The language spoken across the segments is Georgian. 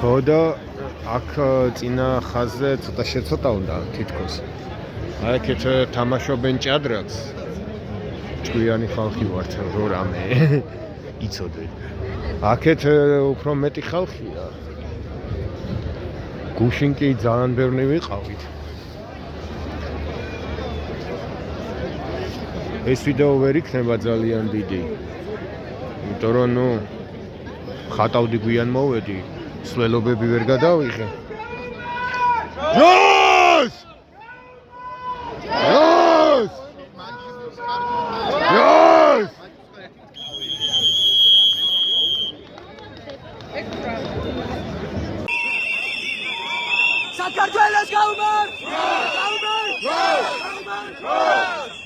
ხო და აქ წინა ხაზზე ცოტა შეცოტა უნდა თითქოს. აი აქეთ თამაშობენ ჭადრაკს. ჭკვიანი ხალხი ვართ რო რამე იცოდეთ. აქეთ უფრო მეტი ხალხია. გუშინ კი ძალიან ბევრი ვიყავით. ეს ვიდეო ვერ იქნება ძალიან დიდი. იმიტომ რომ ნუ ხატავდი გვიან მოვედი, სვლელობები ვერ გადავიღე. ჯოს! ჯოს! ჯოს! საქართველოს გაუმარ! გაუმარ! გაუმარ!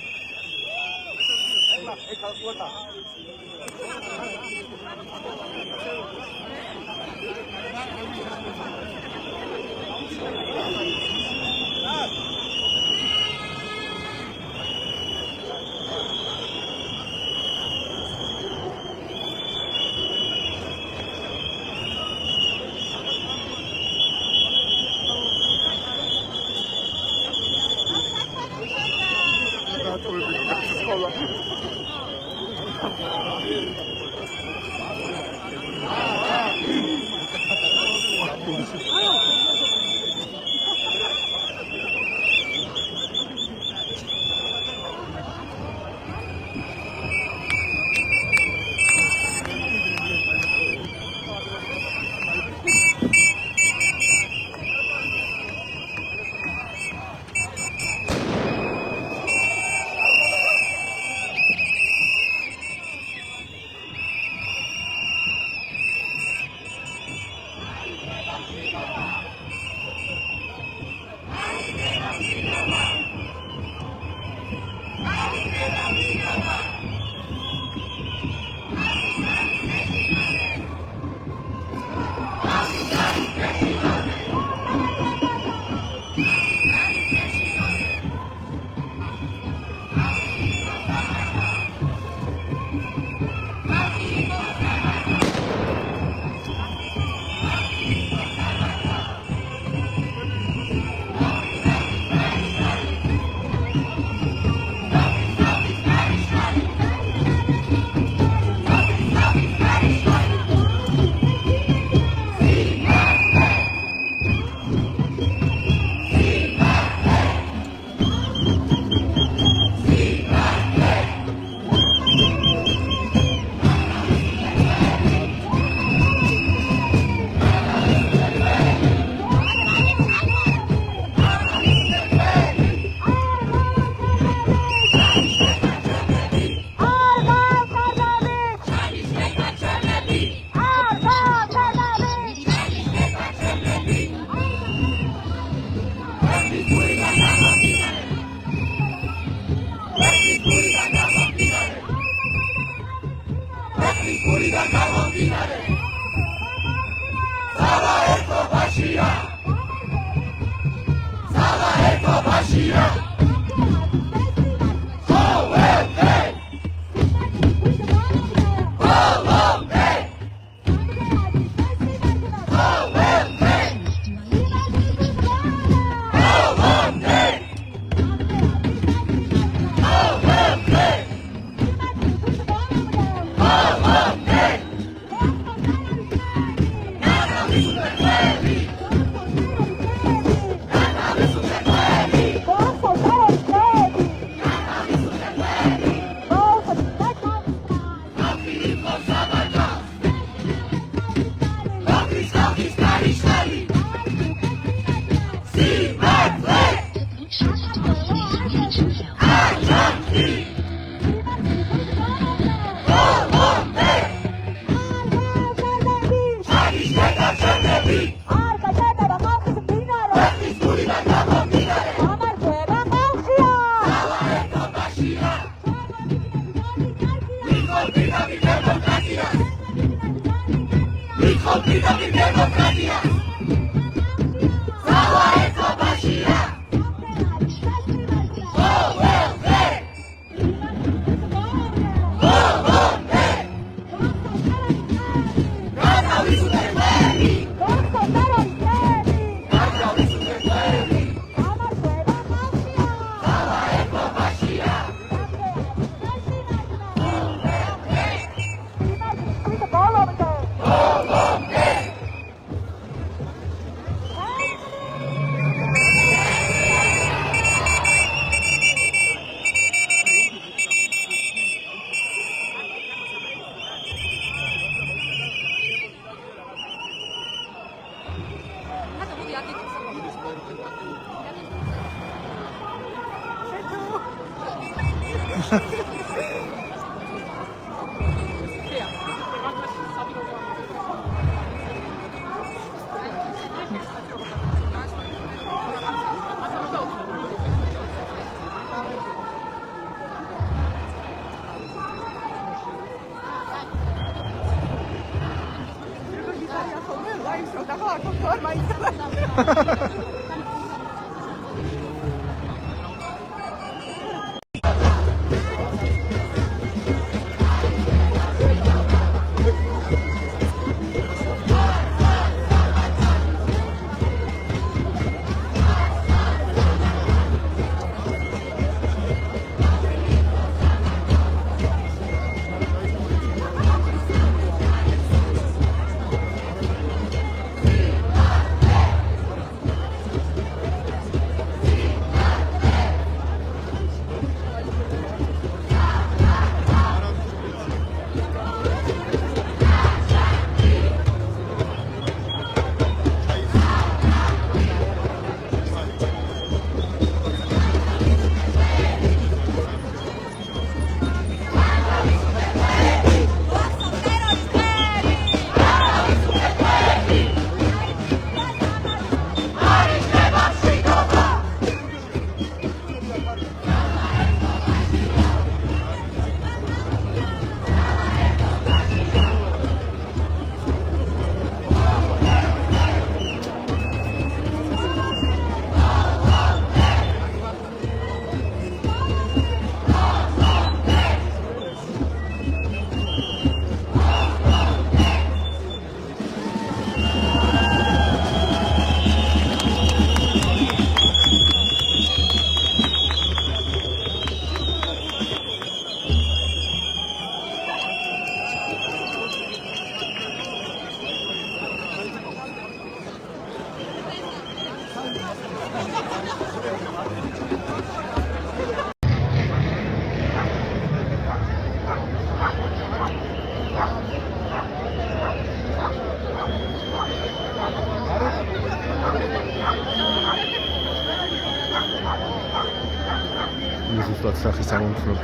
ზუსტად სახის ამომხნობ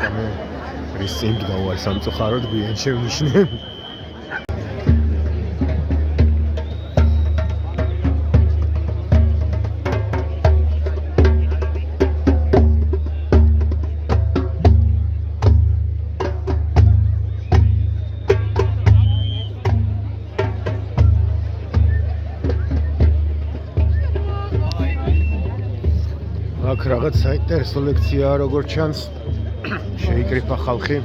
რის წინ გავარ სამწუხაროდ გვიან შევნიშნე. აქ რაღაც საინტერესო ლექციაა, როგორც ჩანს. შეიკრიფა ხალხი.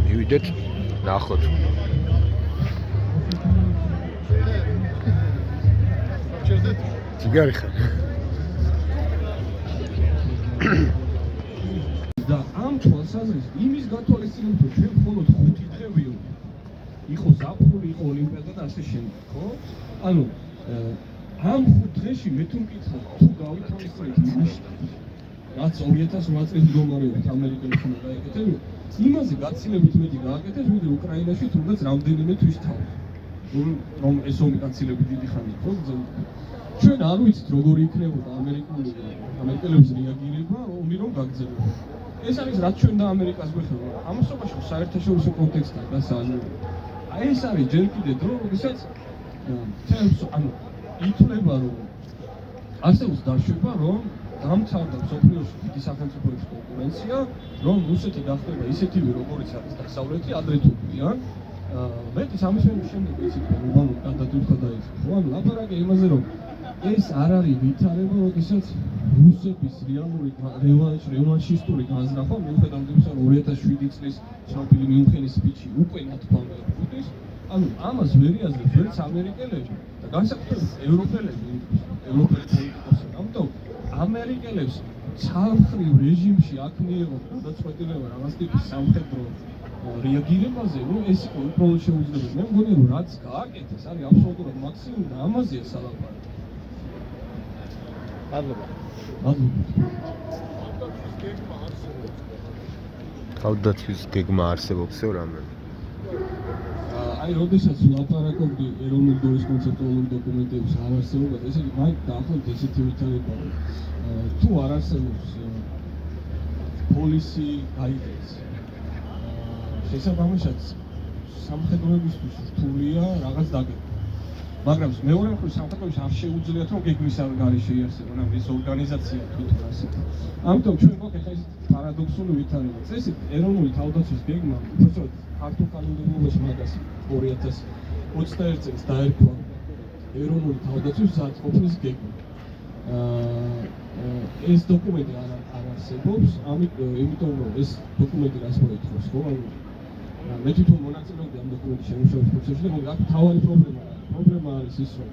მივიდეთ, ნახოთ. ციგარი ხარ. და ამ თვალსაზრისით იმის გათვალისწინებთ, რომ ჩვენ მხოლოდ 5 დღე ვიყო. იყო ზაფხული, იყო ოლიმპიადა და ასე შემდეგ, ხო? ანუ ამ 5 დღეში მე თუ მკითხავ, თუ გავითვალისწინებთ მასშტაბს, რაც 2008 წლის მდგომარეობით ამერიკელი ხმა გააკეთებინა, იმაზე გაცილებით მეტი გააკეთეს, ვიდრე უკრაინაში თუნდაც რამდენიმე თვის თავი. რომ ეს ომი გაცილებით დიდი ხანი იყო, ჩვენ არ ვიცით როგორი იქნებოდა ამერიკელების რეაგირება ომი რომ გაგრძელდება. ეს არის რაც ჩვენ და ამერიკას გვეხება. ამასობაში საერთაშორისო კონტექსტთან დასაანო. აი ეს არის ჯერ კიდე დრო, როდესაც ანუ ითვლება რომ არსებობს დაშვება რომ დამთავრდა მსოფლიოში დიდი სახელმწიფოების კონკურენცია, რომ რუსეთი გახდება ისეთივე როგორიც არის დასავლეთი, ადრე თუ გვიან. მეტი სამის შემდეგ იცით რომ გადადუხა დაიწყო. ხო, ანუ ლაპარაკია იმაზე რომ ეს არ არის ვითარება, როდესაც რუსების რეალური რევანშისტური განზრახვა მიუხედავად იმისა, რომ 2007 წლის ცნობილი მიუნხენის სპიჩი უკვე ნათქვამია პუტინს, ანუ ამას ვერ იაზრებს ვერც ამერიკელები და განსაკუთრებით ევროპელები, ევროპელი პოლიტიკოსები. ამიტომ ამერიკელებს ცალმხრივ რეჟიმში აქ მიიღო გადაწყვეტილება რაღაც ტიპის სამხედრო რეაგირებაზე, რომ ეს იყო უბრალოდ შეუძლებელი. მე მგონი რომ რაც გააკეთეს, არის აბსოლუტურად მაქსიმუმი და ამაზეა სალაპარაკო. თავდაცვის გეგმა არსებობს რამე? აი, როდესაც ლაპარაკობდი ეროვნული დონის კონცეპტუალური დოკუმენტების არ არსებობაზე, ესე იგი, მაინც დაახლოებით ესეთი ვითარება, თუ არ არსებობს policy guidance, შესაბამისად სამხედროებისთვის რთულია რაღაც დაგეგმა. მაგრამ მეორე მხრივ სამხედროებს არ შეუძლიათ რომ გეგმის გარეშე იარსებონ ამ ეს ორგანიზაცია თვითონ ასე. ამიტომ ჩვენ გვაქვს ახლა ეს პარადოქსული ვითარება. წესით ეროვნული თავდაცვის გეგმა უბრალოდ ქართულ კანონმდებლობაში მაგას 2021 წელს დაერქვა ეროვნული თავდაცვის მზადყოფნის გეგმა. ეს დოკუმენტი არ არსებობს, იმიტომ რომ ეს დოკუმენტი რას მოითხოვს, ხო? მე თვითონ მონაწილეობდი ამ დოკუმენტის შემუშავების პროცესში და მაგ თავარი პრობლემა არის ის, რომ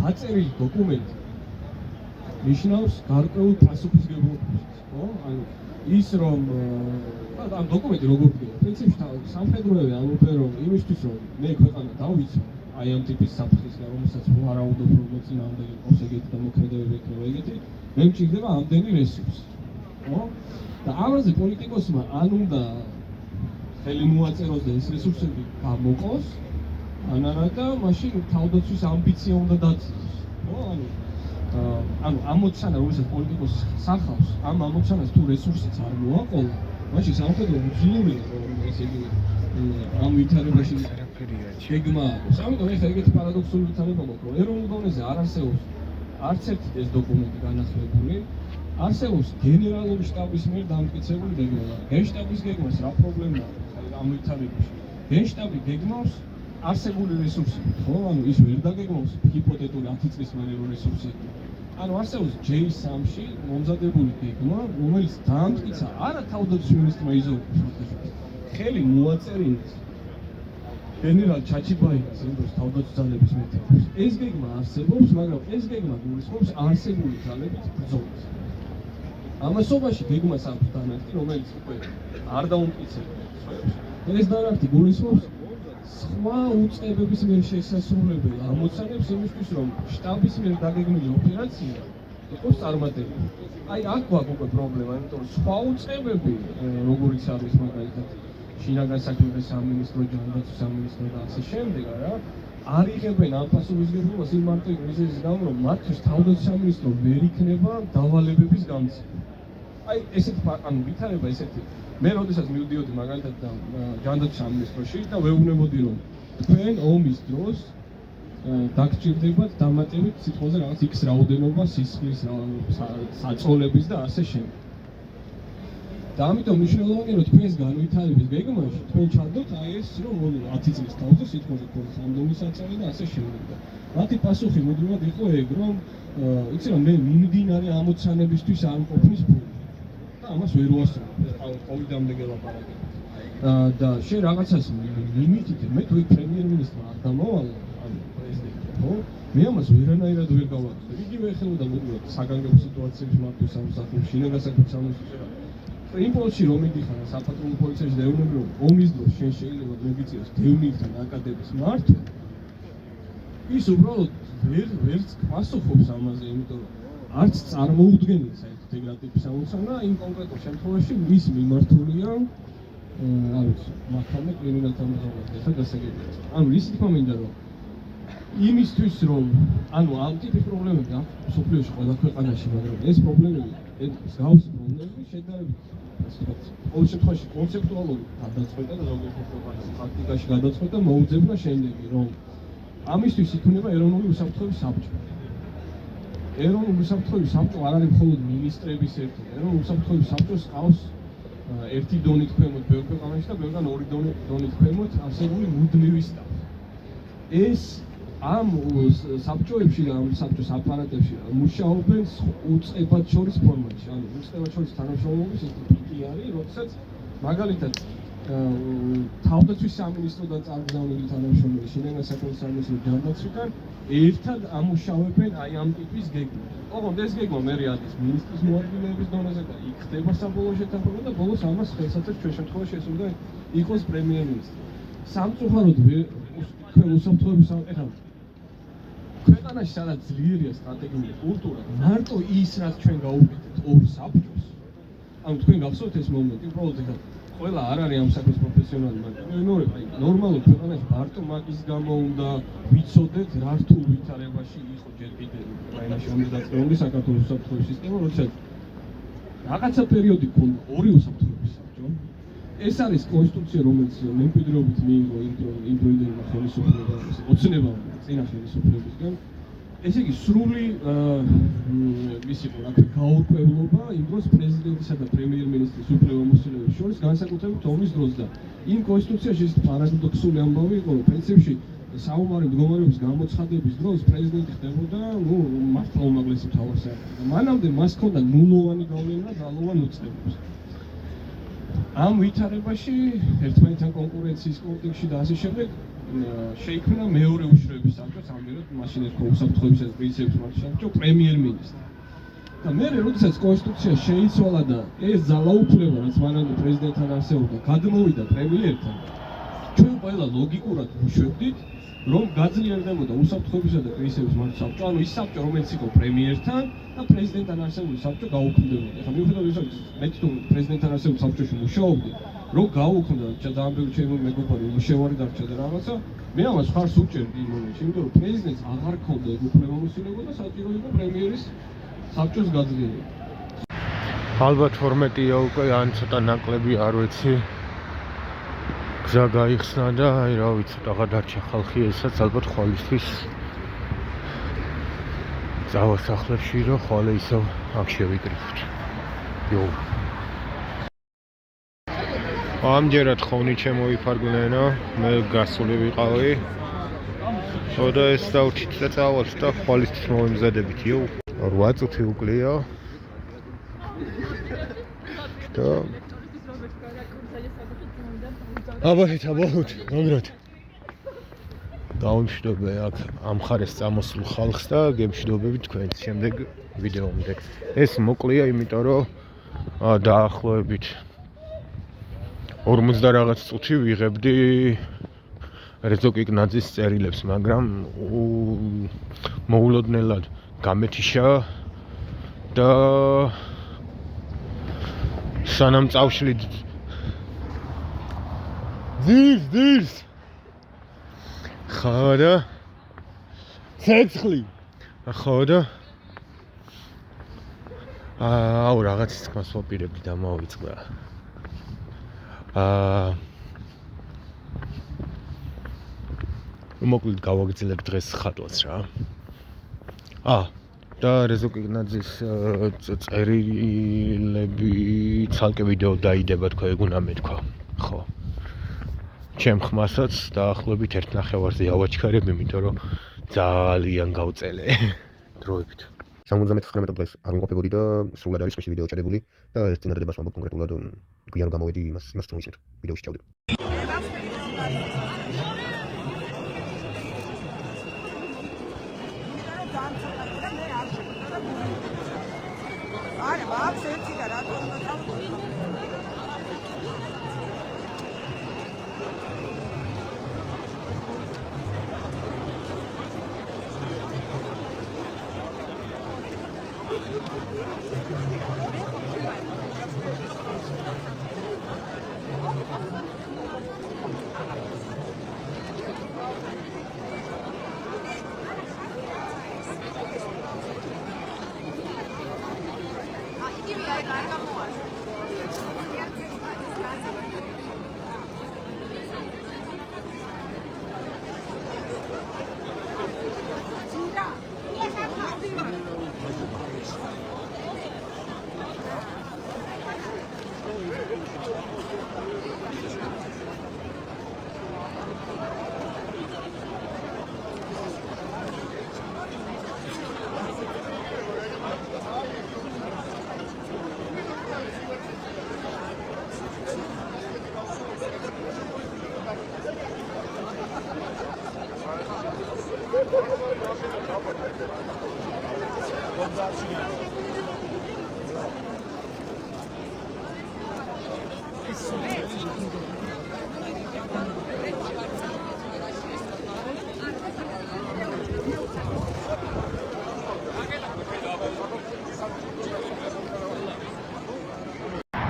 დაწერილი დოკუმენტი ნიშნავს გარკვეულ პასუხისმგებლობას, ხო? ანუ ის რომ ამ დოკუმენტი როგორ გქონდა, პრინციპში სამხედროები ამბობენ რომ იმისთვის რომ მე ქვეყანა დავიცვა აი ამ ტიპის საფრთხისგან, რომელსაც ვარაუდობ რომ მოწინააღმდეგე იყოს ეგეთი და მოქმედებები ექნება ეგეთი, მე მჭირდება ამდენი რესურსი, ხო? და ამაზე პოლიტიკოსმა ან უნდა ხელი მოაწეროს და ეს რესურსები გამოყოს, ან არა და მაშინ თავდაცვის ამბიცია უნდა დაცინოს, ხო? ანუ ამოცანა რომელსაც პოლიტიკოსი სახავს, ამ ამოცანას თუ რესურსიც არ მოაყოლა, მაშინ სამხედრო უძლურია რომ ესე იგი ამ ვითარებაში გეგმა აქვს. ამიტომ ეს ეგეთი პარადოქსული ვითარება მოხდა, რომ ეროვნულ დონეზე არ არსებობს არც ერთი ეს დოკუმენტი განახლებული, არსებობს გენერალური შტაბის მიერ დამტკიცებული გეგმა. გენშტაბის გეგმას რა პრობლემა აქვს ამ ვითარებაში? გენშტაბი გეგმავს არსებული რესურსებით, ხო? ანუ ის ვერ დაგეგმავს ჰიპოთეტური 10 წლის მანერო რესურსები. ანუ არსებობს J3-ში მომზადებული გეგმა, რომელიც დაამტკიცა არა თავდაცვის მინისტრმა იზოლიროს, ხელი მოაწერინა გენერალ ჩაჩიბაიას იმდროს თავდაცვის ძალების მეთაურს. ეს გეგმა არსებობს, მაგრამ ეს გეგმა გულისხმობს არსებული ძალების ბრძოლას. ამასობაში გეგმას აქვს დანართი, რომელიც უკვე არ დაუმტკიცებია. ეს დანართი გულისხმობს სხვა უწყებების მიერ შესასრულებელ ამოცანებს იმისთვის, რომ შტაბის მიერ დაგეგმილი ოპერაცია იყოს წარმატებული. აი, აქ გვაქვს უკვე პრობლემა, იმიტომ რომ სხვა უწყებები, როგორიც არის მაგალითად შინაგან საქმეთა სამინისტრო, ჯანდაცვის სამინისტრო და ასე შემდეგ, რა, არ იღებენ ამ პასუხისმგებლობას იმ მარტივი მიზეზის გამო, რომ მათთვის თავდაცვის სამინისტრო ვერ იქნება დავალებების გამცემა. აი, ესეთი ანუ ვითარება ესეთი. მე როდესაც მივდიოდი მაგალითად ჯანდაცვის სამინისტროში და ვეუბნებოდი რომ თქვენ ომის დროს დაგჭირდებათ დამატებით სიტყვაზე რაღაც X რაოდენობა სისხლის საწოლების და ასე შემდეგ. და ამიტომ მნიშვნელოვანია რომ თქვენს განვითარების გეგმაში თქვენ ჩადოთ აი ეს რომ 10 წლის თავზე სიტყვაზე ქონდეს ამდენი საწოლი და ასე შემდეგ. მათი პასუხი მუდმივად იყო ეგ რომ იცი რა მე მიმდინარე ამოცანებისთვის არ მყოფნის ფული. ამას ვერ უასწრებ, კოვიდამდე გელაპარაკე. და შენ რაღაცას მიმიტით, მე თუ პრემიერ-მინისტრმა არ დამავალა, ანუ პრეზიდენტი, ხო? მე ამას ვერანაირად ვერ გავაკეთებ. იგივე ეხება მუდმივად საგანგებო სიტუაციების მართვის სამსახურში, შინაგან საქმეთა სამინისტროში. იმპულსი რომ მიდიხარ საპატრონო პოლიციაში და ეუბნები რომ ომის დროს შენ შეიძლება მოგიწიოს დევნილთან აკადემიის მართვა. ის უბრალოდ ვერც პასუხობს ამაზე, იმიტომ რომ არც წარმოუდგენია საერთოდ ეგრეთ ტიპის ამოცანა, იმ კონკრეტულ შემთხვევაში მის მიმართულია არ ვიცი, მართალმე კრიმინალთა მიღებაზე დასაგებია. ანუ ისიც მომინდა რომ იმისთვის რომ ანუ ამ ტიპის პრობლემები აქვს სოფლიოში ყველა ქვეყანაში, მაგრამ ეს პრობლემები, ეს გავსი პრობლემები შედარებით ასე ვთქვათ, ყოველ შემთხვევაში კონცეპტუალური გადაწყვეტა და ზოგიერთ ქვეყანაში პრაქტიკაში გადაწყვეტა მოუძებნა შემდეგი, რომ ამისთვის იქნება ეროვნული უსაფრთხოების საბჭო. ეროვნული უსაფრთხოების საბჭო არ არის მხოლოდ მინისტრების ერთი. ეროვნული უსაფრთხოების საბჭოს ყავს ერთი დონით ქვემოთ ბევრ ქვეყანაში და ბევრგან ორი დონით ქვემოთ არსებული მუდმივი სტაფი. ეს ამ საბჭოებში და ამ საბჭოს აპარატებში მუშაობენ უწყებად შორის ფორმატში. ანუ უწყებად შორის თანამშრომლობის ეს ტიპი არის, როდესაც მაგალითად თავდაცვის სამინისტროდან წარგზავნილი თანამშრომლები შინაგან საქმეთა სამინისტრო ჯანდაცვიდან ერთად ამუშავებენ აი ამ ტიპის გეგმას. ოღონდ ეს გეგმა მე არის მინისტრის მოადგილეების დონეზე და იქ ხდება საბოლოო შეთანხმება და ბოლოს ამას ხელსაწერს ჩვენ შემთხვევაში ეს უნდა იყოს პრემიერ-მინისტრი. სამწუხაროდ თქვენ უსაფრთხოების ეხლა ქვეყანაში სადაც ძლიერია სტრატეგიული კულტურა, მარტო ის რაც ჩვენ გავუკეთებთ ორ საბჭოს. ანუ თქვენ გახსოვთ ეს მომენტი, უბრალოდ ეხლა ყველა არ არის ამ საქმის პროფესიონალი, მაგრამ მეორე აი ნორმალურ ქვეყანაში მარტო მაგის გამო უნდა ვიცოდეთ რა რთულ ვითარებაში იყო ჯერ კიდე უკრაინაში ომის დაწყებული საქართველოს უსაფრთხოების სისტემა, როდესაც რაღაცა პერიოდი ქონდა ორი უსაფრთხოების საბჭო. ეს არის კონსტიტუცია, რომელიც მემკვიდრეობით მიიღო იმ დროინდელმა ხელისუფლებამ, ოცნებამ წინა ხელისუფლებისგან. ესე იგი სრული ის იყო რა ქვია გაურკვევლობა იმ დროს პრეზიდენტისა და პრემიერ-მინისტრის უფლებამოსილების შორის განსაკუთრებით ომის დროს და იმ კონსტიტუციაში ეს პარადოქსული ამბავი იყო, რომ პრინციპში საომარი მდგომარეობის გამოცხადების დროს პრეზიდენტი ხდებოდა მართლა უმაღლესი მთავარსარდალი და მანამდე მას ჰქონდა ნულოვანი გავლენა ძალოვან უწყებებს. ამ ვითარებაში ერთმანეთთან კონკურენციის კონტექსტში და ასე შემდეგ შეიქმნა მეორე უშუალოების საბჭო, ამერად მაშინ ერქვა უსაფრთხოების პრინციპის საბჭო პრემიერ-მინისტრი. და მე როდესაც კონსტიტუცია შეიცვალა და ეს ძალაუფლება, რაც მანამდე პრეზიდენტთან არსებობდა, გადმოვიდა პრემიერთან, ჩვენ ყველა ლოგიკურად ვუშვებდით, რომ გაძლიერდებოდა უსაფრთხოებისა და პრინციპის საბჭო, ანუ ის საბჭო, რომელიც იყო პრემიერთან და პრეზიდენტთან არსებული საბჭო გაუქმდებოდა. ეხლა მიუხედავად იმისა, მე თვითონ პრეზიდენტთან არსებულ საბჭოში მუშაობდი, რომ გაუქმდა ძალიან ბევრი ჩემი მეგობარი მუშევარი დარჩა და რაღაცა, მე ამას ხარს უჭერდი იმ მომენტში, იმიტომ რომ პრეზიდენტს აღარ ქონდა ეგ უფლებამოსილება და საჭირო იყო პრემიერის საბჭოს გაძლიერება. ალბათ 12-ია უკვე, ან ცოტა ნაკლები, არ ვიცი. გზა გაიხსნა და აი რა ვიცი, ცოტა დარჩა ხალხი, ესაც ალბათ ხვალისთვის წავა სახლებში, რომ ხვალე ისევ აქ შევიკრიფოთ. იო. ამჯერად ხოვნი შემოიფარგლენო, მე გასული ვიყავი. და ეს დავჭით და წავალთ და ხვალისთვის მოვემზადებით, იო. 8 წუთი უკლია. და აბაჰეთ, მოგროთ. დავიმშვიდობე აქ ამ ხარეს წამოსულ ხალხს და გემშვიდობებით თქვენს შემდეგ ვიდეომდე. ეს მოკლეა, იმიტომ რომ დაახლოებით 40 და რაღაც წუთი ვიღებდი რეზო კიკნაძის წერილებს, მაგრამ მოულოდნელად გამეთიშა და სანამ წავშლით ძირს ხოდა ცეცხლი ხოდა რაღაც თქმას ვაპირებდი და მოვიწყდა მოკლედ გავაგრძელებ დღეს ხატვას რა და რეზო კიკნაძის წერილები ცალკე ვიდეო დაიდება თქვა ეგ უნდა მეთქვა ხო ჩემ ხმასაც დაახლოებით 1 ნახევარზე ავაჩქარებ, იმიტომ რომ ძალიან გავწელე დროებით. 79 დღეს არ ვიმყოფებოდი და სრულად არის ხეში ვიდეო ჩადებული და ეს წინადადებას ვამბობ კონკრეტულად გვიან რომ გამოვედი იმას თვითონ ვიდეოში ჩავდებ. არა, აქვს ერთი და რატო უნდა თავი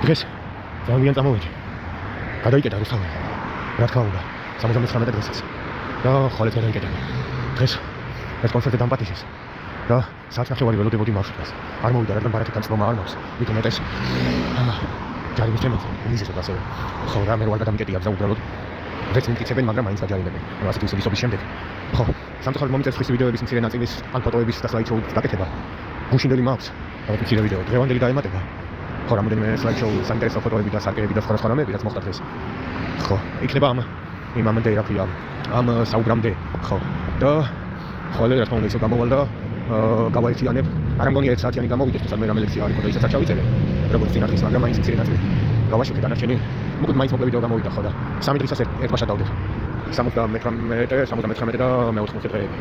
დღეს ძალიან წამოვედი. გადაიკეტა რუსთავი. რა თქმა უნდა, 79 დღესაც. და ხოლმე გადაიკეტა. დღეს ეს კონცერტი დამპატიშეს. და საათნახევარი ველოდებოდი მარშრუტას. არ მოვიდა, რადგან ბარათი განწყობა არ მაქვს. მით უმეტეს ჯარიმის თემაზე, მიზეზად ასევე. ხო, რა მე ვარ გადამიკეტია და უბრალოდ რეც მიკიცებენ, მაგრამ მაინც გაჯარიმებენ. ანუ ასეთი ვისობის შემდეგ. ხო, სამწუხაროდ მომიწევს ხის ვიდეოების მცირე ნაწილის ან ფოტოების და სლაიდ-შოუების გაკეთება. გუშინდელი მაქვს. ალბათ მცირე ვიდეო, დღევანდელი დაემატება. ხო, რამოდენიმე სლაიდ-შოუ, საინტერესო ფოტოები და სარკეები და სხვა რამეები, რაც მოხდა დღეს. ხო, იქნება იმ ამამდე რა ქვია, ამ საუბრამდე, ხო. და ხოლმე რა თქმა უნდა ისო გამოვალ და გავაერთიანებ. არ მგონია 1 საათიანი გამოვიდეს, თუმცა მე რამე ლექცია არის, და ისაც არ ჩავიწერე. როგორც წინ არის, მაგრამ მაინც მცირე ნაწილი. გავაშუქე დანარჩენი. მოკლედ მაინც მოკლე ვიდეო გამოვიდა, ხო და 3 დღისას ერთმაშად დავდებ. 79 და მე-80 დღეები.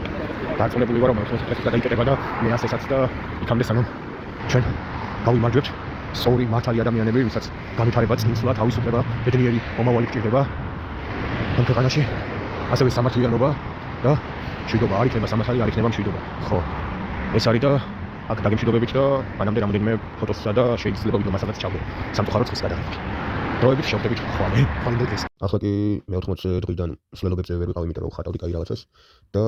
დარწმუნებული ვარ, რომ მე-80 დღესაც გადაიკეტება და მე ასესაც და იქამდე სანამ ჩვენ გავიმარჯვებთ. სწორი მართალი ადამიანები, ვისაც განვითარება, წინსვლა, თავისუფლება, ბედნიერი მომავალი გჭირდება. ამ ქვეყანაში ასევე სამართლიანობა და მშვიდობა არ იქნება სამართალი, არ იქნება მშვიდობა. ხო. ეს არის და აქ დაგემშვიდობებით და მანამდე რამოდენიმე ფოტოსა და შეიძლება ვიდეო მასალაც ჩავდე. სამწუხაროდ ხის გადაღებით. დროებით შევხვდებით ხოლმე. ხოლმე დღეს. ახლა კი მე-80 დღიდან მსვლელობებზე ვერ ვიყავ, იმიტომ რომ ხატავდი კაი რაღაცას და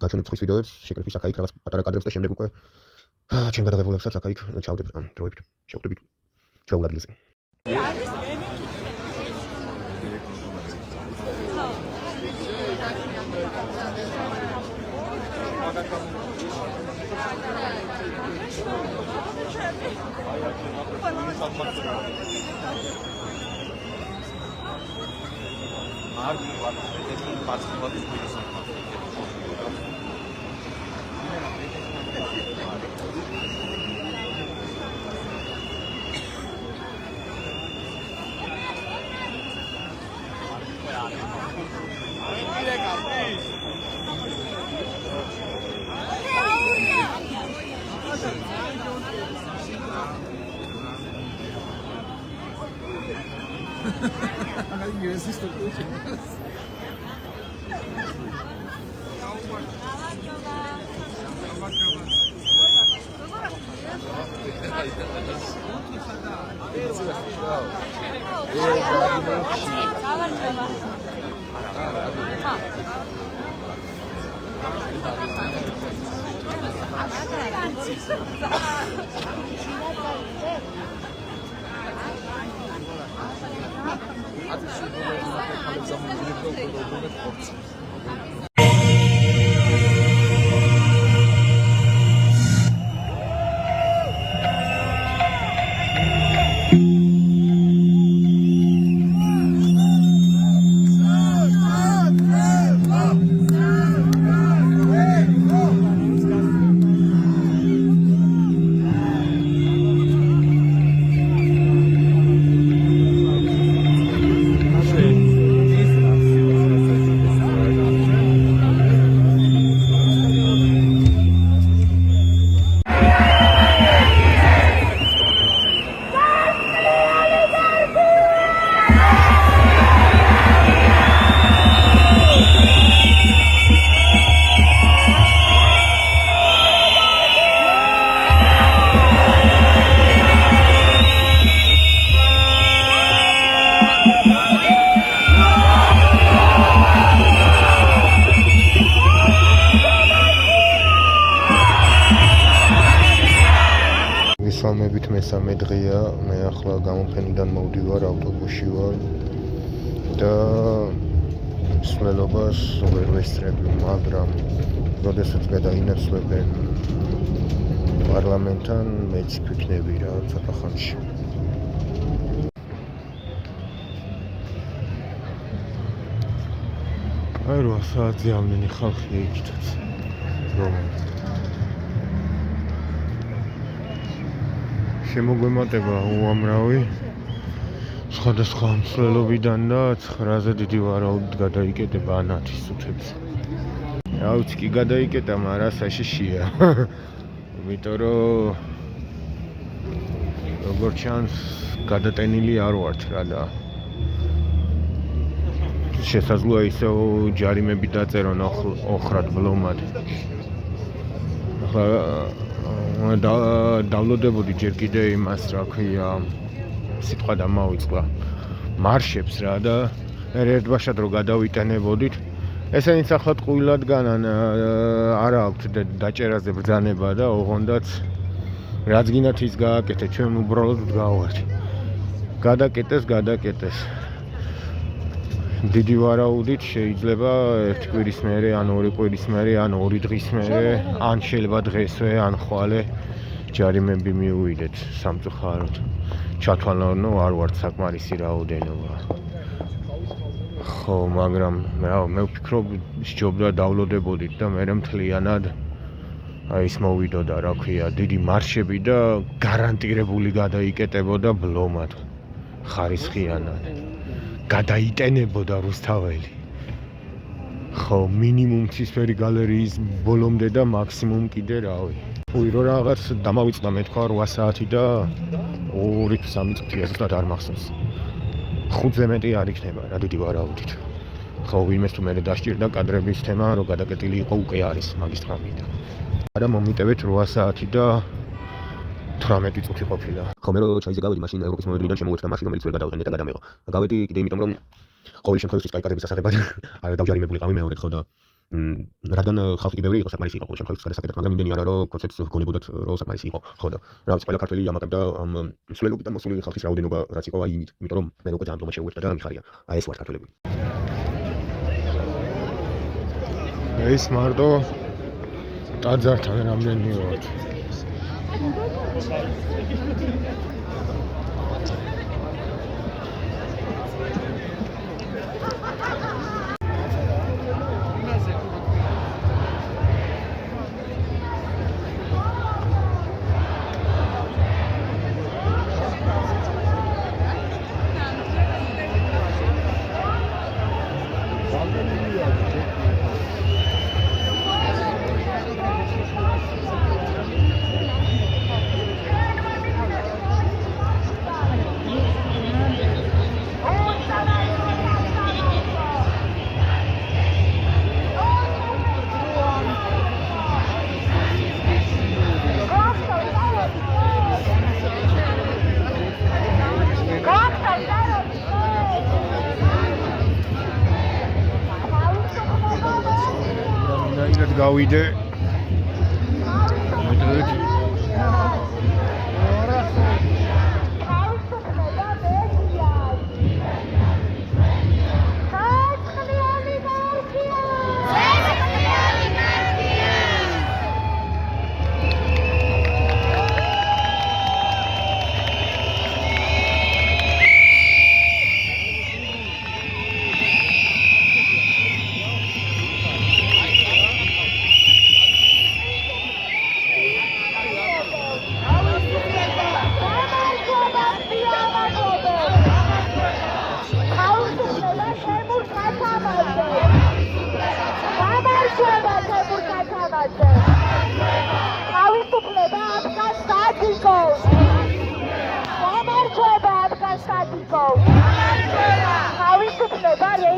გაჩვენებ ხის ვიდეოებს, შეკრების აქა-იქ რაღაც პატარა კადრებს და შემდეგ უკვე ჩვენ გადაღებულებსაც აქა-იქ ჩავდებ ან დროებით შევხვდებით ჩვეულ ადგილზე. მესამე დღეა, მე ახლა გამოფენიდან მოვდივარ, ავტობუსში ვარ და მსვლელობას ვერ ვესწრები, მაგრამ როდესაც გადაინაცვლებენ პარლამენტთან, მეც ვიქნები რა ცოტა ხანში. აი 8 საათზე ამდენი ხალხია იქითაც. რომ შემოგვემატება უამრავი სხვადასხვა მსვლელობიდან და 9-ზე დიდი ვარაუდით გადაიკეტება ანათის უთებზე. რაიც კი გადაიკეტა, მაგრამ საშიშია. იმიტომ რომ როგორც ჩანს გადატენილი არ ვართ რა და შესაძლოა ისევ ჯარიმები დაწერონ ოხრად ბლომად. ახლა დავლოდებოდი ჯერ კიდე იმას, რა ქვია, სიტყვა დამავიწყდა. მარშებს რა და ერთბაშად რო გადავიტანებოდით. ესენიც ახლა ტყუილადგანან არა აქვთ დაჭერაზე ბრძანება და ოღონდაც რაც გინდათ ის გააკეთეთ, ჩვენ უბრალოდ ვდგავართ. გადაკეტეს. დიდი ვარაუდით შეიძლება ერთი კვირის მერე, ან ორი კვირის მერე, ან ორი დღის მერე, ან შეიძლება დღესვე, ან ხვალე ჯარიმები მიუვიდეთ სამწუხაროდ. ჩათვალო არ ვართ საკმარისი რაოდენობა. ხო, მაგრამ მე ვფიქრობ, სჯობდა დავლოდებოდით და მე მთლიანად ის მოვიდოდა, რა ქვია, დიდი მარშები და გარანტირებული გადაიკეტებოდა ბლომად. ხარისხიანად. გადაიტენებოდა რუსთაველი. ხო, მინიმუმ ცისფერი გალერეის ბოლომდე და მაქსიმუმ კიდე რავი. რო რაღაც დამავიწყდა მე თქვა 8 საათი და 2-3 წუთია ზუსტად არ მახსოვს. 5-ზე მეტი არ იქნება რა დიდი ვარაუდით. ხო, ვინმეს თუ მე დასჭირდა კადრების თემა, რომ გადაკეტილი იყო უკვე არის მაგის თქმით. არა მომიტევეთ 8 საათი და 18 წუთი ყოფილა. ხო, მე რო ჩაიზე გავედი მაშინ ევროპის მომედრიდან შემოვეცდა მაშინ რომელიც ვერ გადავყენე და გადამეღო. გავედი კიდე იმიტომ რომ ყოველ შემთხვევაში კაიკადების ასაღებად არ დავჯარიმებული ყავი მეორედ ხო და რადგან ხალხი ბევრი იყო საკმარისი იყო ყოველ შემთხვევაში გადასაკეთად, მაგრამ იმდენი არა რომ კონცეფტს გონებოდათ რომ საკმარისი იყო ხო და რაღაც ყველა ქართველი ამაყებდა ამ მსვლელობიდან მოსული ხალხის რაოდენობა რაც იყო აი იმიტომ რომ მე უკვე ძალიან დრო შეუერთდა და მიხარია. აი ეს ვარ ქართველები. ეს მარტო ტაძართან რამდენი ვართ. გავიდე Ari,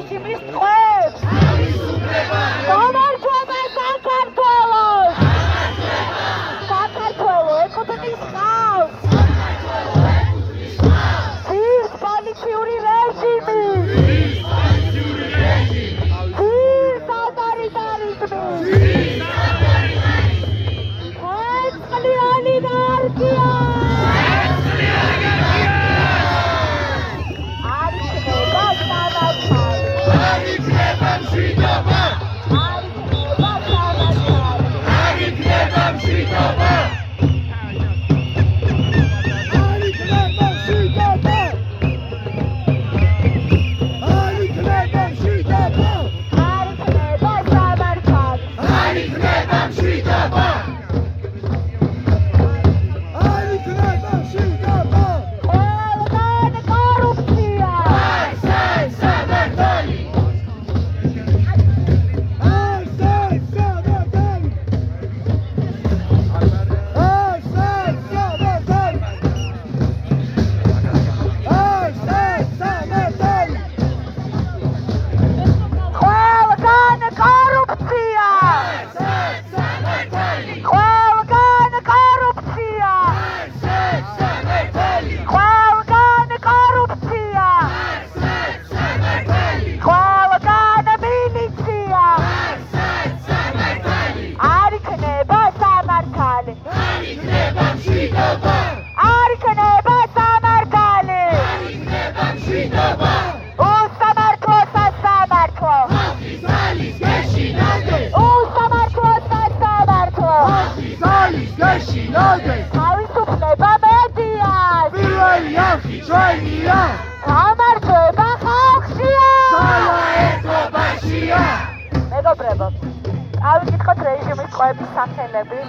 მოყვების სახელები.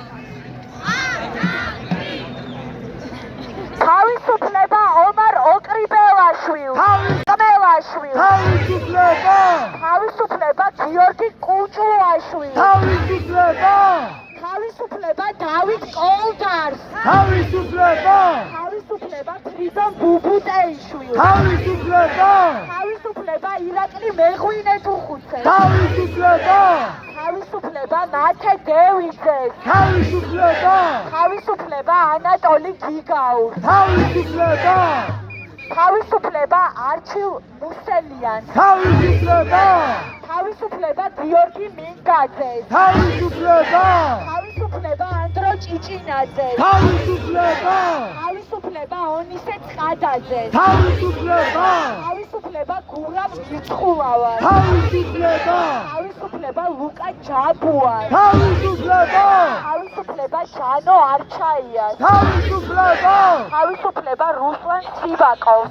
თავისუფლება ომარ ოკრიბელაშვილს. თავისუფლება თავისუფლება გიორგი კუჭუაშვილს. თავისუფლება დავით კოლდარს. თავისუფლება ფრიდონ ბუბუტეიშვილს. თავისუფლება ირაკლი მეღვინეთუხუცეს. თავისუფლება მათე დევიძეს. თავისუფლება ანატოლი გიგაურს. თავისუფლება არჩილ მუსელიანს. თავისუფლება გიორგი მინგაძეს. თავისუფლება ანდრო ჭიჭინაძეს. თავისუფლება ონისე ცხადაძეს. თავისუფლება გურამ მიცხოვავას. თავისუფლება ლუკა ჯაბუას. თავისუფლება ჟანო არჩაიას. თავისუფლება რუსლან ცივაკოვს.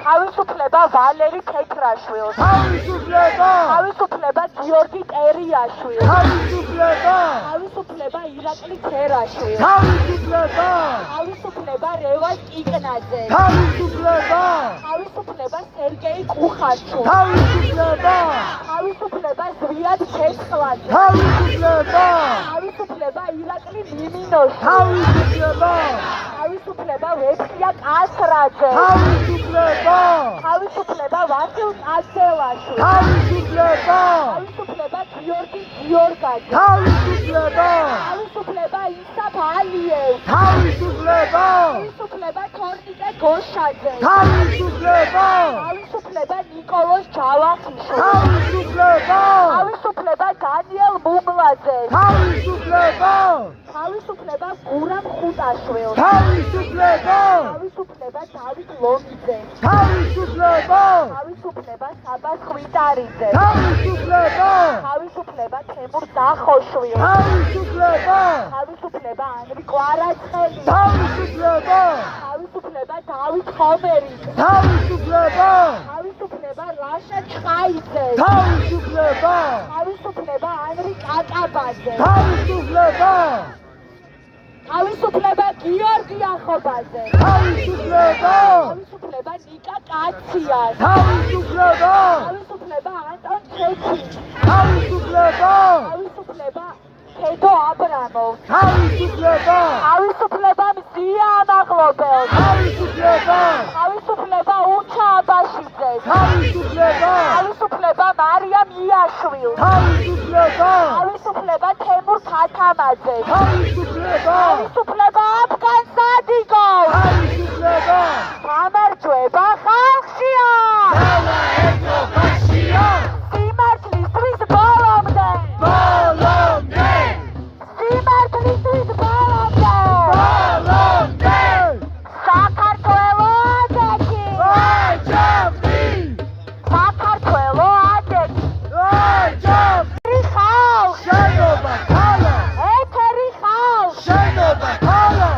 თავისუფლება ვალერი თეთრაშვილს. თავისუფლება გიორგი ტერიაშვილს. თავისუფლება ირაკლი ცერაშვილს. თავისუფლება რევაზ კიკნაძეს. თავისუფლება სერგეი კუხარჩუს. თავისუფლება ზვიად ჩესხლაძე. თავისუფლება ირაკლი მიმინოშვილი. თავისუფლება ვეფხია კასრაძე. თავისუფლება ვასილ კაცელაშვილი. თავისუფლება გიორგი გიორგაძე. თავისუფლება ისაბ ალიევ. თავისუფლება თორნიკე გოშაძე. თავისუფლება ნიკოლოზ ჯავახიშვილი. თავისუფლება დანიელ მუმლაძე. თავისუფლება გურამ ხუტაშვილს. თავისუფლება დავით ლომიძე. თავისუფლება საბას ხვიტარიძე. თავისუფლება თემურ დახოშვილს. თავისუფლება ანრი კვარაცხელი. თავისუფლება დავით ხომერიძე. თავისუფლება რაშა ჩხაიძე. თავისუფლება ანრი კაკაბაძე. თავისუფლება გიორგი ახობაძე. თავისუფლება ნიკა კაციას. თავისუფლება ანტონ ჩეჩი. თავისუფლება თედო აბრამოვს. თავისუფლება მზია ამაღლობელს. თავისუფლება უჩა აბაშიძეს. თავისუფლება მარიამ იაშვილს. თავისუფლება თემურ ქათამაძეს. თავისუფლება აფგან სადიგოვს. გამარჯვება ხალხშია. სიმართლისთვის ბოლომდე. სიმართლისთვის ბოლომდე. საქართველო ადექი. საქართველო ადექი. ეთერი ხალხ. ეთერი ხალხ.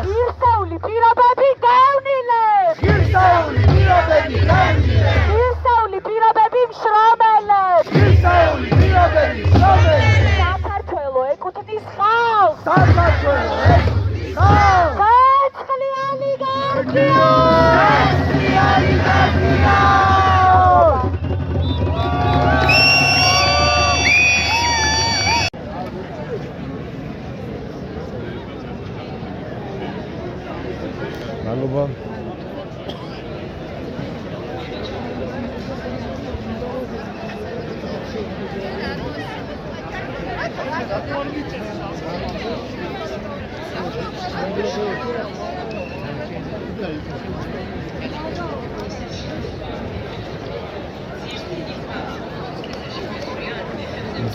ღირსეული პირობები დევნილებს. ღირსეული პირობები მშრომელებს. საქართველო ეკუთვნის ხალხს. გაცხლიანი გორგია. მადლობა.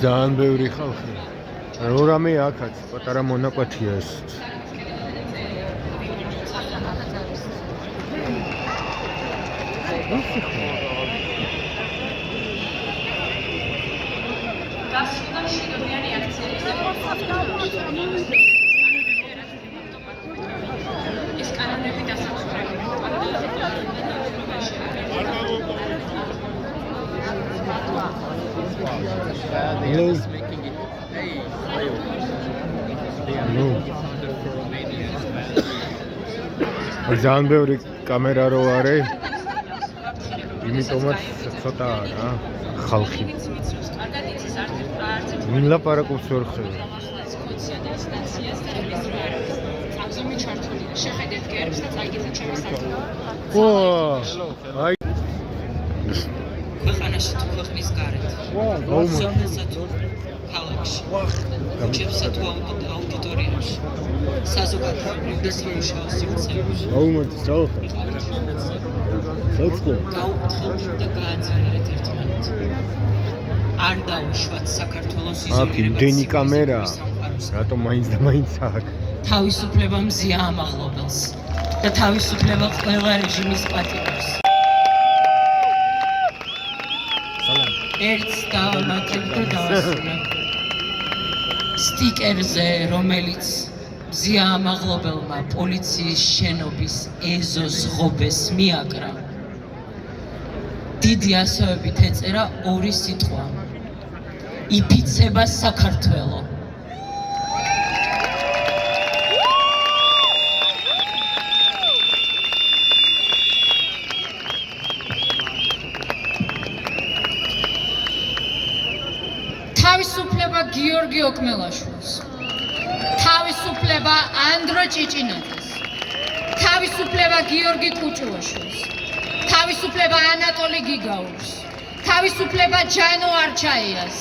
ძალიან ბევრი ხალხი. რო რამე აქაც პატარა მონაკვეთია ეს. ნუ ძალიან ბევრი კამერა რო არის იმიტომაც ცოტა რა ხალხი ვინ ლაპარაკობს ვერ ხედავ შეხედეთ გერბს და წაიგეთ ჩემი საქმე. ო აი ქვეყანაში თუ ქვეყნის გარეთ. სოფელსა თუ ქალაქში. ქუჩებსა თუ აუდიტორიაში. საზოგადოებრივ და სამუშაო სივრცეებში. აუმეტი სწავლობ. საწყო. გაუთხოთ და გააძლიერეთ ერთმანეთს. არ დაუშვათ საქართველოს აქ იმდენი კამერა. რატომ მაინც და მაინც აქ? თავისუფლება მზია ამაღლობელს და თავისუფლება ყველა რეჟიმის პატიმრს. ერთს დავამატებ და დავასრულებ. სტიკერზე, რომელიც მზია ამაღლობელმა პოლიციის შენობის ეზოს ღობეს მიაკრა, დიდი ასოებით ეწერა ორი სიტყვა: იფიცება საქართველო. თავისუფლება გიორგი ოქმელაშვილს, თავისუფლება ანდრო ჭიჭინაძეს, თავისუფლება გიორგი კუჭუაშვილს, თავისუფლება ანატოლი გიგაურს, თავისუფლება ჯანო არჩაიას,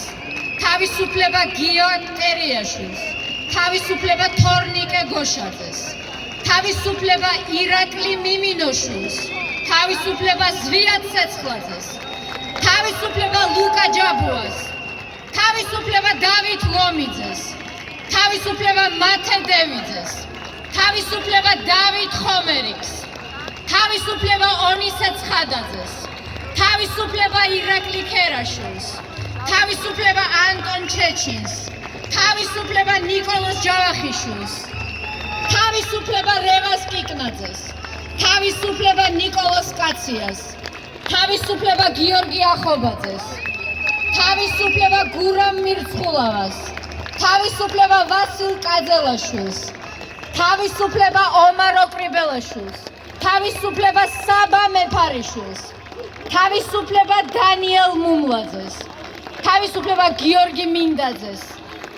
თავისუფლება გიო ტერიაშვილს, თავისუფლება თორნიკე გოშაძეს, თავისუფლება ირაკლი მიმინოშვილს, თავისუფლება ზვიად ცეცხლაძეს, თავისუფლება ლუკა ჯაბუას, თავისუფლება დავით ლომიძეს, თავისუფლება მათე დევიძეს, თავისუფლება დავით ხომერიკს, თავისუფლება ონისე ცხადაძეს, თავისუფლება ირაკლი ქერაშვილს, თავისუფლება ანტონ ჩეჩინს, თავისუფლება ნიკოლოზ ჯავახიშვილს, თავისუფლება რევას კიკნაძეს, თავისუფლება ნიკოლოზ კაციას, თავისუფლება გიორგი ახობაძეს, თავისუფლება გურამ მირცხულავას, თავისუფლება ვასილ კაძელაშვილს, თავისუფლება ომარ ოკრიბელაშვილს, თავისუფლება საბა მეფარიშვილს, თავისუფლება დანიელ მუმლაძეს, თავისუფლება გიორგი მინდაძეს,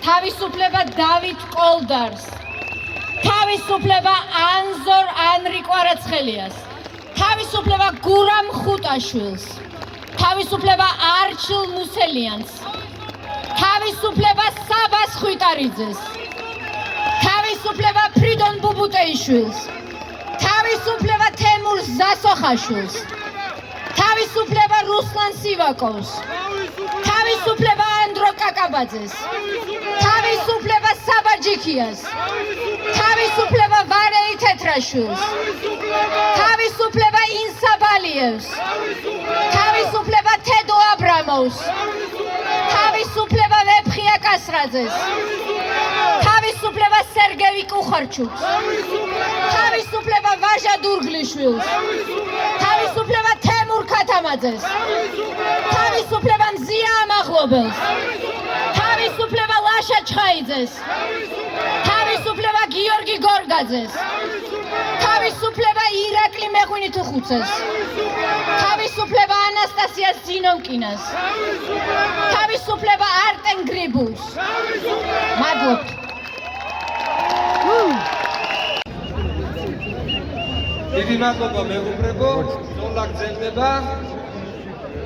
თავისუფლება დავით კოლდარს, თავისუფლება ანზორ ანრი კვარაცხელიას, თავისუფლება გურამ ხუტაშვილს, თავისუფლება არჩილ მუსელიანს, თავისუფლება საბას ხვიტარიძეს, თავისუფლება ფრიდონ ბუბუტეიშვილს, თავისუფლება თემურ ზასოხაშვილს, თავისუფლება რუსლან სივაკოვს, თავისუფლება ანდრო კაკაბაძეს, თავისუფლება საბა ჯიქიას, თავისუფლება ვარეი თეთრაშვილს, თავისუფლება ინსა ბალიევს, თავისუფლება თედო აბრამოვს, თავისუფლება ვეფხია კასრაძეს, თავისუფლება სერგეი კუხარჩუკს, თავისუფლება ვაჟა დურგლიშვილს, თავისუფლება თემურ ქათამაძეს, თავისუფლება მზია ამაღლობელს, თავისუფლება ლაშა ჩხაიძეს, თავისუფლება გიორგი გორგაძეს, თავისუფლება ირაკლი მეღვინითუხუცეს, თავისუფლება ანასტასიას ზინონკინას, თავისუფლება არტენ გრიბულს. მადლობთ. დიდი მადლობა მეგობრებო, ბრძოლა გრძელდება.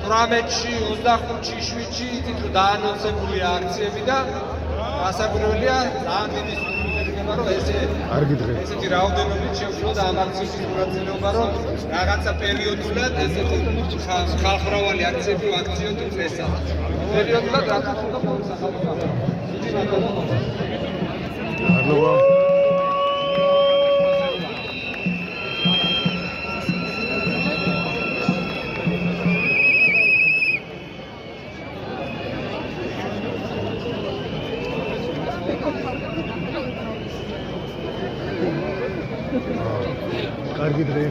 18-ში, 25-ში, 7-ში იცით რომ დაანონსებულია აქციები და გასაკვირველია, ძალიან დიდი სურვილია რომ ესეთი რაოდენობით შევშლოდა ამ აქციის მონაწილეობა, რომ რაღაცა პერიოდულად ესეთი ხალხმრავალი აქციები ვაქციოდო წესად. პერიოდულად რაღაცა პოლიცია. დიდი მადლობა. მადლობა. კარგი დღე.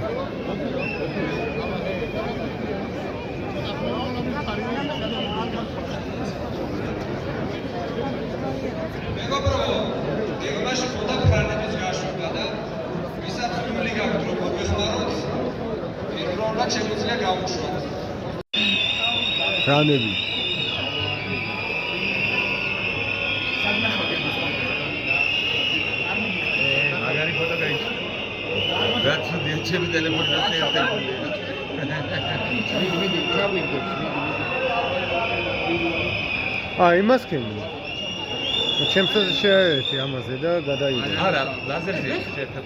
მეგობრებო, მეგობრებო მათ შეგვიძლია გავუშვათ. რანები მაგარი ფოტო გაიჩინე. რაც დიაჩები ტელეფონი და ერთებული. იმას ქენი ჩემს შეერთი ამაზე და გადაიღე არა, ლაზერზე შეერთებ.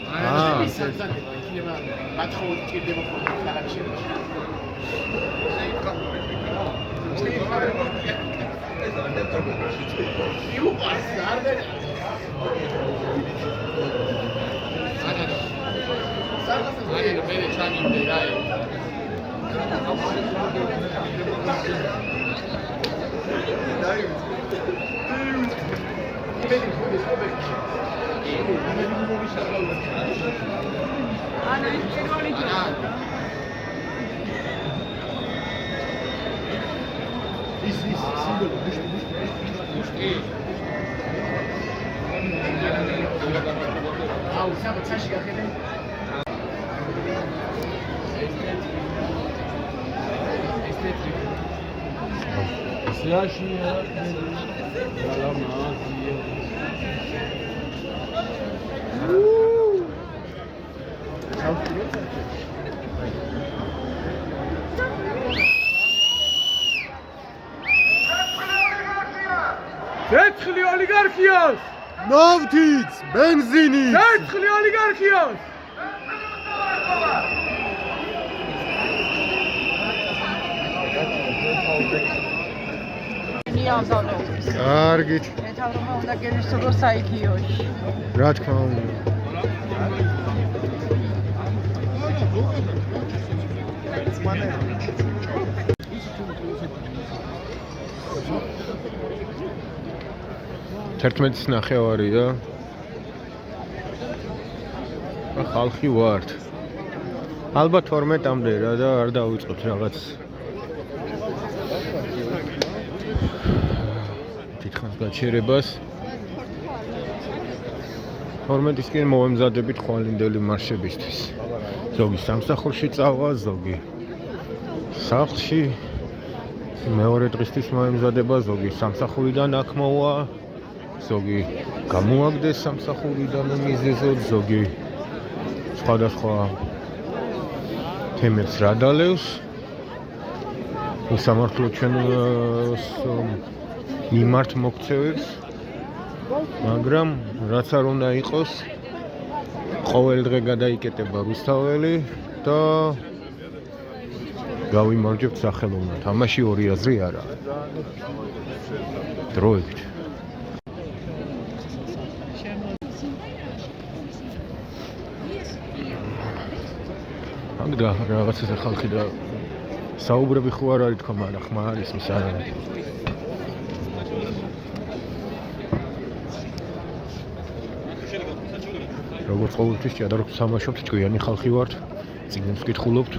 Zertxli oligarxios! ნავთიც ბენზინი Zertxli oligarxios! კარგით მეთავრობა უნდა გევისურვო საიქიოში. რა თქმა უნდა თერთმეტის ნახევარია ხალხი ვართ ალბათ 12-მდე რა და არ დავიწყოთ რაღაც თითქმის გაჩერებას 12-ისკენ მოვემზადებით ხვალინდელი მარშებისთვის ზოგი სამსახურში წავა ზოგი სახლში მეორე დღისთვის მოემზადება ზოგი სამსახურიდან აქ მოვა ზოგი გამოაგდეს სამსახურიდან მიზეზოდ ზოგი სხვადასხვა თემებს რა დალევს უსამართლო ჩვენს მიმართ მოქცევებს მაგრამ რაც არ უნდა იყოს ყოველ დღე გადაიკეტება რუსთაველი და გავიმარჯვებთ სახელოვნად ამაში ორი აზრი არა დროებით და რაღაცაზე ხალხი და საუბრები ხო არ არის თქო მაგრამ ხმა არის ის არა როგორც ყოველთვის ჭადრობს თამაშობთ ჭკვიანი ხალხი ვართ წიგნებს ვკითხულობთ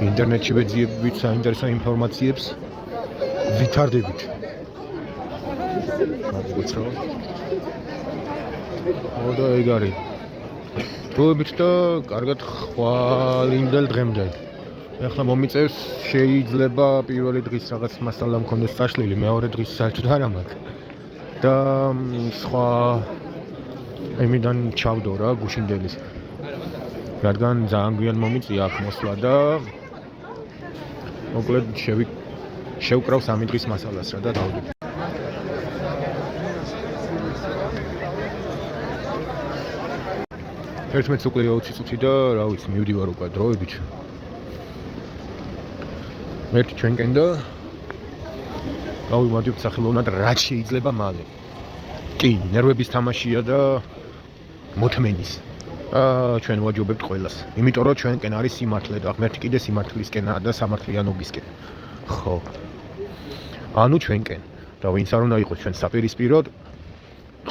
ინტერნეტში ვეძიებით საინტერესო ინფორმაციებს ვითარდებით მაგუცრო ოდა ეგ არის დროებით და კარგად ხვალინდელ დღემდე ეხლა მომიწევს შეიძლება პირველი დღის რაღაც მასალა მქონდეს წაშლილი მეორე დღის საერთოდ არ მაქვს და სხვა იმიდან ჩავდო რა გუშინდელის რადგან ძალიან გვიან მომიწია აქ მოსვლა და მოკლედ შევკრავ 3 დღის მასალას რა და დავდებ ერთმეტს უკვე 20 წუთი და რა ვიცი მივდივარ უკვე დროებით ერთი ჩვენკენ და გავიმარჯვებთ სახელოვნად რაც შეიძლება მალე კი ნერვების თამაშია და მოთმენის ჩვენ ვაჯობებთ ყველას იმიტომ რომ ჩვენკენ არის სიმართლე და ღმერთი კიდე სიმართლისკენაა და სამართლიანობისკენ ხო ანუ ჩვენკენ და ვინც არ უნდა იყოს ჩვენ საპირისპიროდ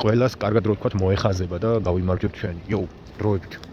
ყველას კარგად რო ვთქვათ მოეხაზება და გავიმარჯვებთ ჩვენ იო დროებით